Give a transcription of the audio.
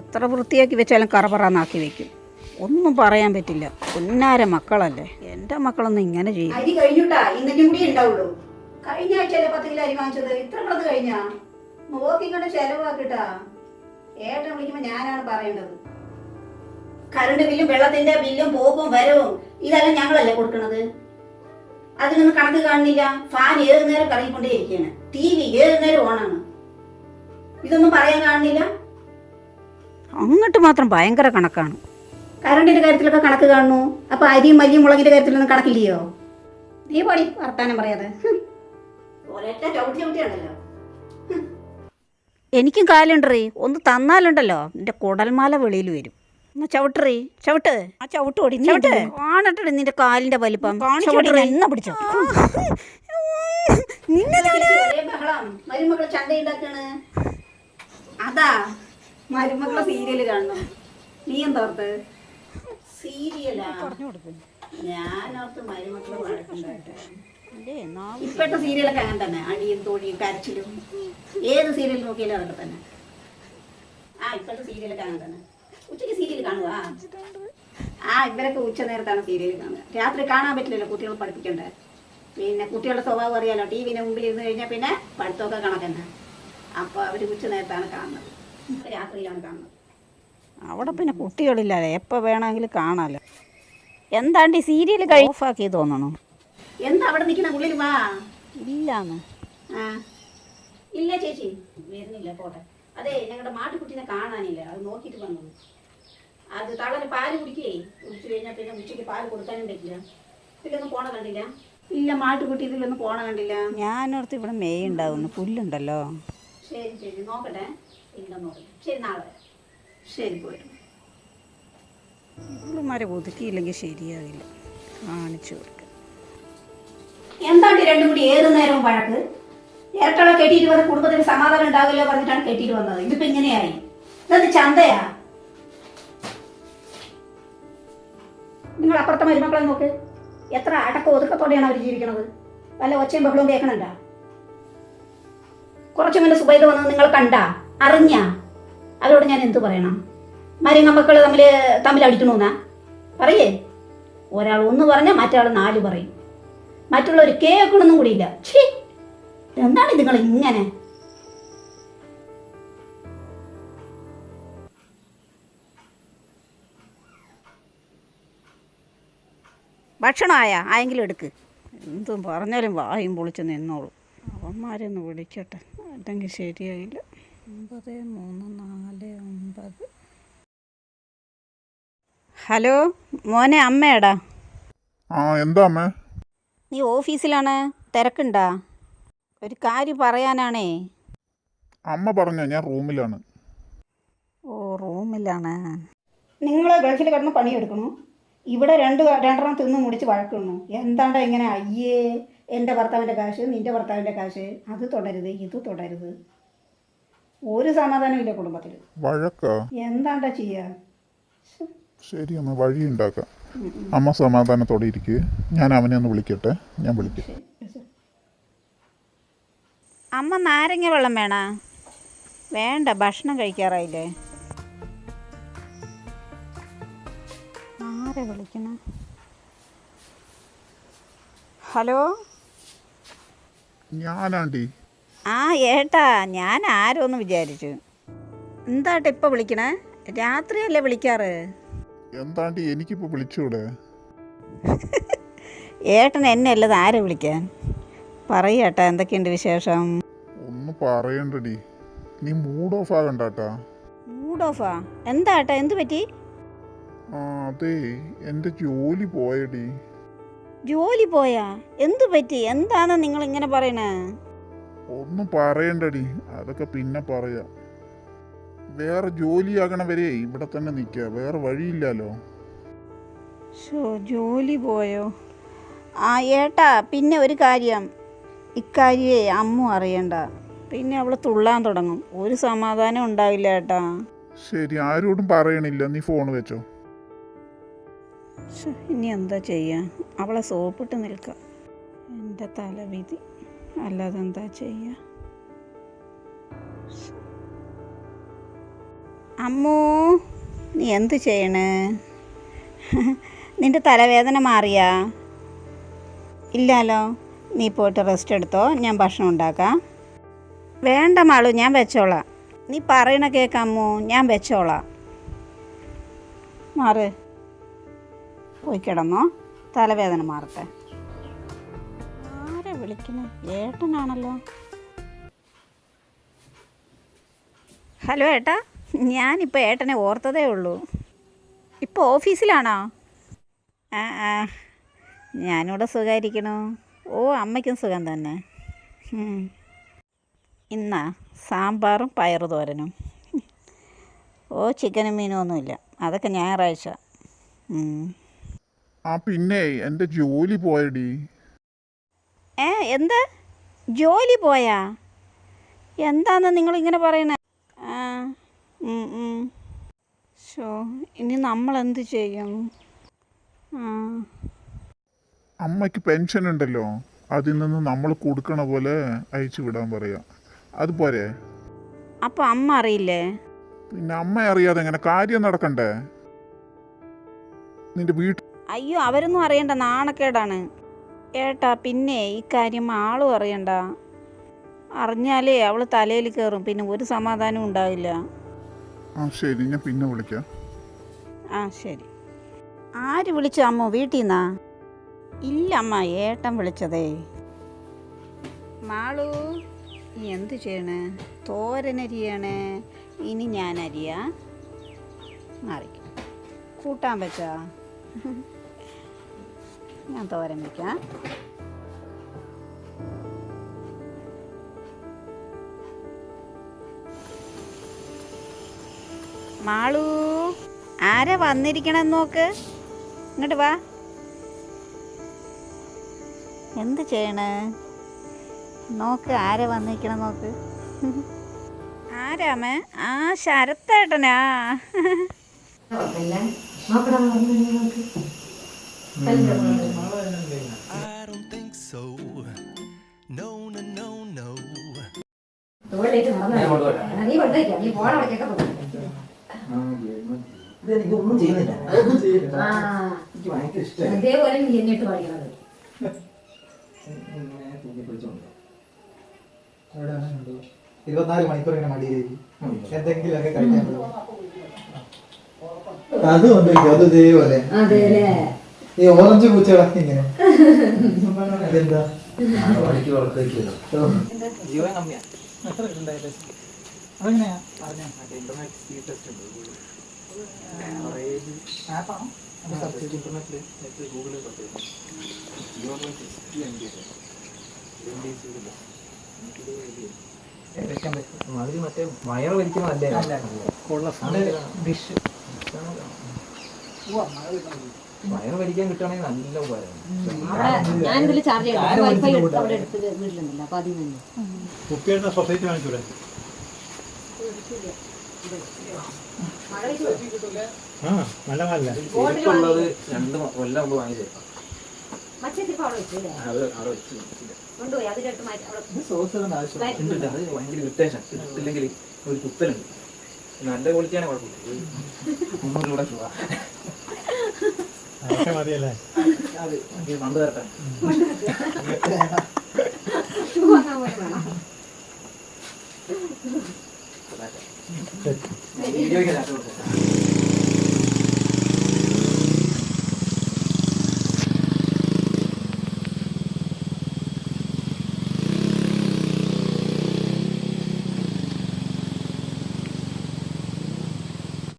എത്ര വൃത്തിയാക്കി വെച്ചാലും കറപറാന്നാക്കി വെക്കും. ഒന്നും പറയാൻ പറ്റില്ല. പൊന്നാര മക്കളല്ലേ. എൻ്റെ മക്കളൊന്നും ഇങ്ങനെ ചെയ്യും. അരി കഴിഞ്ഞിട്ടാ ഇന്നേക്കും കൂടി ഉണ്ടാവുള്ളൂ. കഴിഞ്ഞ ആഴ്ചയല്ലേ 10 കിലോ അരി വാങ്ങിച്ചത്. ഇത്ര കിടന്ന് കഴിഞ്ഞാ നോക്കിക്കൊണ്ട് ചെലവാക്കിട്ടാ. ഏട്ടൻ വിളിക്കുമ്പോ ഞാനാണ് പറയേണ്ടത്. കറണ്ട് ബില്ലും വെള്ളത്തിന്റെ ബില്ലും പോക്കും വരവും ഇതെല്ലാം ഞങ്ങളല്ലേ കൊടുക്കണത്. അതിനൊന്നും കണക്ക് കാണുന്നില്ല. ഫാൻ ഏത് നേരം കറങ്ങിക്കൊണ്ടേ ഇരിക്കുകയാണ്. TV ഏത് നേരം ഓണാണ്. ഇതൊന്നും പറയാൻ കാണുന്നില്ല. അങ്ങോട്ട് മാത്രം ഭയങ്കര കണക്കാണ്. കറണ്ടിന്റെ കാര്യത്തിലൊക്കെ കണക്ക് കാണുന്നു. അപ്പൊ അരിയും മല്ലിയും മുളകിന്റെ കാര്യത്തിലൊന്നും കണക്കില്ലയോ? നീ പോടി വർത്താനം പറയാതെ. ചവിട്ടിയാണല്ലോ. എനിക്കും കാലുണ്ടറി. ഒന്ന് തന്നാലുണ്ടല്ലോ എൻ്റെ കുടൽമാല വെളിയിൽ വരും. എന്നാ ചവിട്ടറി ചവിട്ട്. ആ ചവിട്ട് ഓടി ചവിട്ട്. കാണട്ടെ നിന്റെ കാലിന്റെ വലിപ്പം. എന്നാ പിടിച്ചോ. മരുമക്കളെ ചന്തയുണ്ടാക്കാണ്. അതാ മരുമക്കളെ സീരിയല് കാണണം. നീ എന്തോർത്ത് സീരിയലാ? ഞാനോർത്ത് മരുമക്കളെ വഴക്കുണ്ടായിട്ട്. ഇപ്പോഴത്തെ സീരിയലൊക്കെ അങ്ങനെ തന്നെ. അടിയും തോഴിയും കരച്ചിലും. ഏത് സീരിയൽ നോക്കിയാലും അതൊക്കെ തന്നെ. ഇപ്പോഴത്തെ സീരിയലൊക്കെ അങ്ങനെ തന്നെ. ഉച്ചയ്ക്ക് സീരിയൽ കാണുക. ഇവരൊക്കെ ഉച്ച നേരത്താണ് സീരിയൽ കാണുക. രാത്രി കാണാൻ പറ്റില്ലല്ലോ, കുട്ടികളെ പഠിപ്പിക്കണ്ടേ. പിന്നെ കുട്ടികളുടെ സ്വഭാവം അറിയാലോ. ടിവിന്റെ മുമ്പിൽ ഇരുന്ന് കഴിഞ്ഞാൽ പിന്നെ പഠിത്തമൊക്കെ കണക്കന്നെ. അപ്പോൾ അവർ ഉച്ച നേരത്താണ് കാണുന്നത്, രാത്രിയിലാണ് കാണുന്നത്. അവിടെ പിന്നെ കുട്ടികളില്ലല്ലേ, എപ്പോൾ വേണമെങ്കിലും കാണാമല്ലോ. എന്താണ്ട് ഈ സീരിയൽ ഓഫാക്കി തോന്നണു. എന്താ അവിടെ നിൽക്കുന്ന ഉള്ളിൽ വാ. ഇല്ലാന്ന്. ഇല്ല ചേച്ചി വരുന്നില്ല. പോട്ടെ. അതെ, ഞങ്ങളുടെ മാട്ടുകുട്ടീനെ കാണാനില്ല. അത് നോക്കിയിട്ട് വന്നത്. അത് തളന് പാല് കുടിച്ചു കഴിഞ്ഞാൽ പിന്നെ ഉച്ചയ്ക്ക് പാല് കൊടുക്കാനും പറ്റില്ല. ഇതിലൊന്നും പോണ കണ്ടില്ല. ഇല്ല, മാട്ടുകുട്ടി ഇതിലൊന്നും പോണ കണ്ടില്ല. ഞാനോർത്ത് ഇവിടെ മെയ് ഉണ്ടാവുന്നു, പുല്ലുണ്ടല്ലോ. ശരി ശരി, നോക്കട്ടെ. ഇല്ല നോക്കട്ടെ. ശരി, നാളെ. ശരി, പോയിട്ട്. ഇവളുമാരെ ഒതുക്കിയില്ലെങ്കിൽ ശരിയാവില്ല. കാണിച്ചു കൊടുക്ക. എന്താണ്ട് രണ്ടും കൂടി ഏത് നേരവും വഴക്ക്. ഇരട്ടളെ കെട്ടിയിട്ട് വന്ന് കുടുംബത്തിന് സമാധാനം ഉണ്ടാവില്ല പറഞ്ഞിട്ടാണ് കെട്ടിയിട്ട് വന്നത്. ഇതിപ്പോ ഇങ്ങനെയായി. ഇതത് ചന്തയാ. നിങ്ങൾ അപ്പുറത്തെ മരുമക്കളെ നോക്ക്. എത്ര അടക്കം ഒതുക്കത്തോടെയാണ് അവർ ജീവിക്കണത്. വല്ല ഒച്ചയും ബഹളവും കേൾക്കണണ്ട. കുറച്ചു മുന്നേ സുബൈദ വന്നത് നിങ്ങൾ കണ്ടാ അറിഞ്ഞാ? അവരോട് ഞാൻ എന്തു പറയണം? മരുമക്കൾ തമ്മിൽ അടിക്കണമെന്നാ പറയേ? ഒരാൾ ഒന്ന് പറഞ്ഞാൽ മറ്റാൾ 4 പറയും. മറ്റുള്ളവർ കേൾക്കണമെന്നും കൂടിയില്ല. ഛീ, എന്താണ് നിങ്ങൾ ഇങ്ങനെ? ഭക്ഷണമായ ആയെങ്കിലും എടുക്ക്. എന്തും പറഞ്ഞാലും വായും പൊളിച്ച് നിന്നോളൂ. അവന്മാരൊന്ന് വിളിക്കട്ടെ, അല്ലെങ്കിൽ ശരിയായില്ല. 9349. ഹലോ മോനെ, അമ്മയാടാ. എന്താ അമ്മേ? നീ ഓഫീസിലാണ്? തിരക്കുണ്ടാ? ഒരു കാര്യം പറയാനാണേ. അമ്മ പറഞ്ഞ ഞാൻ റൂമിലാണ്. ഓ, റൂമിലാണ്. നിങ്ങൾ ഗൾഫിൽ കിടന്ന് പണിയെടുക്കണു. ഇവിടെ രണ്ടെണ്ണം തിന്ന് മുടിച്ച് വഴക്കുന്നു. എന്താണ്ടാ ഇങ്ങനെ? അയ്യേ, എൻ്റെ ഭർത്താവിൻ്റെ കാശ്, നിൻ്റെ ഭർത്താവിൻ്റെ കാശ്, അത് തുടരുത്, ഇത് തുടരുത്. ഒരു സമാധാനം ഇല്ല കുടുംബത്തിൽ. വഴക്കാ? എന്താണ്ടാ ചെയ്യാ? ശരി അമ്മ, വഴി ഉണ്ടാക്കാം. അമ്മ സമാധാനത്തോടെ ഇരിക്കുക. ഞാൻ അവനെ ഒന്ന് വിളിക്കട്ടെ. ഞാൻ വിളിക്കാം. അമ്മ നാരങ്ങ വെള്ളം വേണ? വേണ്ട, ഭക്ഷണം കഴിക്കാറായില്ലേ. ആരെ വിളിക്കണ? ഹലോ, ഞാനാണ്ടി. ഏട്ടാ, ഞാൻ ആരോന്ന് വിചാരിച്ചു. എന്താട്ടെ ഇപ്പം വിളിക്കണേ? രാത്രിയല്ലേ വിളിക്കാറ്? എന്താണ്ടി എനിക്കിപ്പോൾ വിളിച്ചൂടെ? ഏട്ടൻ എന്നെ അല്ലത് ആരെ വിളിക്കാൻ? പറയേട്ടാ, എന്തൊക്കെയുണ്ട് വിശേഷം? ഒന്ന് പറയണ്ടടി. നീ മൂഡ് ഓഫ് ആകണ്ടാട്ടാ. മൂഡ് ഓഫാ? എന്താട്ടാ, എന്ത് പറ്റി? അതെ, എൻ്റെ ജോലി പോയടി. ജോലി പോയാ? എന്തു പറ്റി? എന്താണ് നിങ്ങൾ ഇങ്ങനെ പറയണേ? ഒന്നും പറയണ്ടടി, അതൊക്കെ പിന്നെ പറയാം. വേറെ ജോലിയാകണ വരെ ഇവിടെ തന്നെ നിൽക്കുക. വേറെ വഴിയില്ലല്ലോ. ജോലി പോയോ? ഏട്ടാ, പിന്നെ ഒരു കാര്യം, ഇക്കാര്യമേ അമ്മു അറിയണ്ട. പിന്നെ അവൾ തുള്ളാൻ തുടങ്ങും. ഒരു സമാധാനം ഉണ്ടാവില്ല ഏട്ടാ. ശരി, ആരോടും പറയണില്ല. നീ ഫോൺ വെച്ചോ. ഇനി എന്താ ചെയ്യാ? അവളെ സോപ്പിട്ട് നിൽക്കാം. എൻ്റെ തലവിധി, അല്ലാതെ എന്താ ചെയ്യാ? അമ്മൂ, നീ എന്ത് ചെയ്യണ്? നിൻ്റെ തലവേദന മാറിയാ? ഇല്ലല്ലോ. നീ പോയിട്ട് റെസ്റ്റ് എടുത്തോ, ഞാൻ ഭക്ഷണം ഉണ്ടാക്കാം. വേണ്ട മാളു, ഞാൻ വെച്ചോളാം. നീ പറയണ കേൾക്കാമോ? ഞാൻ വെച്ചോളാം. മാറ്, പോയി കിടന്നോ, തലവേദന മാറട്ടെ. ആരെ വിളിക്കണേ? ഏട്ടനാണല്ലോ. ഹലോ ഏട്ടാ, ഞാനിപ്പോൾ ഏട്ടനെ ഓർത്തതേ ഉള്ളൂ. ഇപ്പോൾ ഓഫീസിലാണോ? ആ ആ, ഞാനിവിടെ സുഖമായിരിക്കണു. ഓ, അമ്മയ്ക്കും സുഖം തന്നെ. ഇന്നാ സാമ്പാറും പയറു തോരനും. ഓ, ചിക്കനും മീനും ഒന്നുമില്ല, അതൊക്കെ ഞായറാഴ്ച. ആ പിന്നെ എൻ്റെ ജോലി പോയടി. എന്താ ജോലി പോയാ? എന്താന്ന് നിങ്ങളിങ്ങനെ പറയണേ? ആ, ഷോ, ഇനി നമ്മളെന്ത് ചെയ്യും? അമ്മയ്ക്ക് പെൻഷൻ ഉണ്ടല്ലോ, അതിൽ നിന്ന് നമ്മൾ കൊടുക്കണ പോലെ അയച്ചു വിടാൻ പറയാം. അതുപോരെ? അപ്പോൾ അമ്മ അറിയില്ലേ? പിന്നെ അമ്മ അറിയാതെ എങ്ങനെ കാര്യം നടക്കണ്ടേ? നിന്റെ വീട്ടിൽ അയ്യോ, അവരൊന്നും അറിയണ്ട, നാണക്കേടാണ് ഏട്ടാ. പിന്നെ ഈ കാര്യം ആളും അറിയണ്ട. അറിഞ്ഞാലേ അവൾ തലയിൽ കയറും, പിന്നെ ഒരു സമാധാനം ഉണ്ടാവില്ല. ആ ശരി, ഞാൻ പിന്നെ വിളിക്കാം. ആ ശരി. ആര് വിളിച്ചു അമ്മ? വീട്ടിൽ നിന്നാ? ഇല്ല അമ്മ, ഏട്ടൻ വിളിച്ചതേ. മാളു, നീ എന്ത് ചെയ്യണേ? തോരനരിയണേ. ഇനി ഞാൻ അരിയാ. മാറിക്കും. കൂട്ടാൻ വെച്ചാ? ഞാൻ തോരൻ വയ്ക്കാം. മാളു, ആരാ വന്നിരിക്കണമെന്ന് നോക്ക്. ഇങ്ങോട്ട് വാ. എന്ത് ചെയ്യണേ? നോക്ക്, ആരാ വന്നിരിക്കണം നോക്ക്. ആരാമേ? ആ, ശരത്തേട്ടനാ. ഇതൊന്നും ചെയ്യുന്നില്ല. എനിക്ക് ഭയങ്കര ഇഷ്ടമായി. അതേപോലെ നീ എന്നിട്ട് പഠിക്കണത്. അവിടെ 24 മണിക്കൂർ ഇങ്ങനെ മടിയിലേക്ക് എന്തെങ്കിലുമൊക്കെ കഴിക്കാൻ പറ്റും. അത് കൊണ്ടുപോയിക്കോ, അത് ഇതേപോലെ ഈ ഓറഞ്ച് പൂച്ചകളൊക്കെ ഇങ്ങനെ. അതെന്താ ജീവൻ കമ്മിയാ. എത്ര ഉണ്ടായില്ലേ? അതെങ്ങനെയാ അറിഞ്ഞാ? ഇന്റർനെറ്റ് സ്പീഡ് ടെസ്റ്റ് ഉണ്ട്. ആപ്പാണോ? ഇന്റർനെറ്റില് ഗൂഗിളിൽ അതിൽ മറ്റേ വയർ വലിക്കുന്ന ഡിഷ് വയർ വലിക്കാൻ കിട്ടുകയാണെങ്കിൽ നല്ല ഉപകാരമാണ്. സൊസൈറ്റി കാണിച്ചൂടെ? ഉള്ളത് 2 കൊല്ലം മുമ്പ് വാങ്ങിയത്. അത് ഭയങ്കര ഇറിറ്റേഷൻ. ഇട്ടില്ലെങ്കിൽ ഒരു കുത്തലുണ്ട്. നല്ല ക്വാളിറ്റിയാണ്, കുഴപ്പമില്ല. 300 രൂപ രൂപ മതിയല്ലേ? അത് പണ്ട് തരട്ടെ. വീഡിയോയ്ക്ക്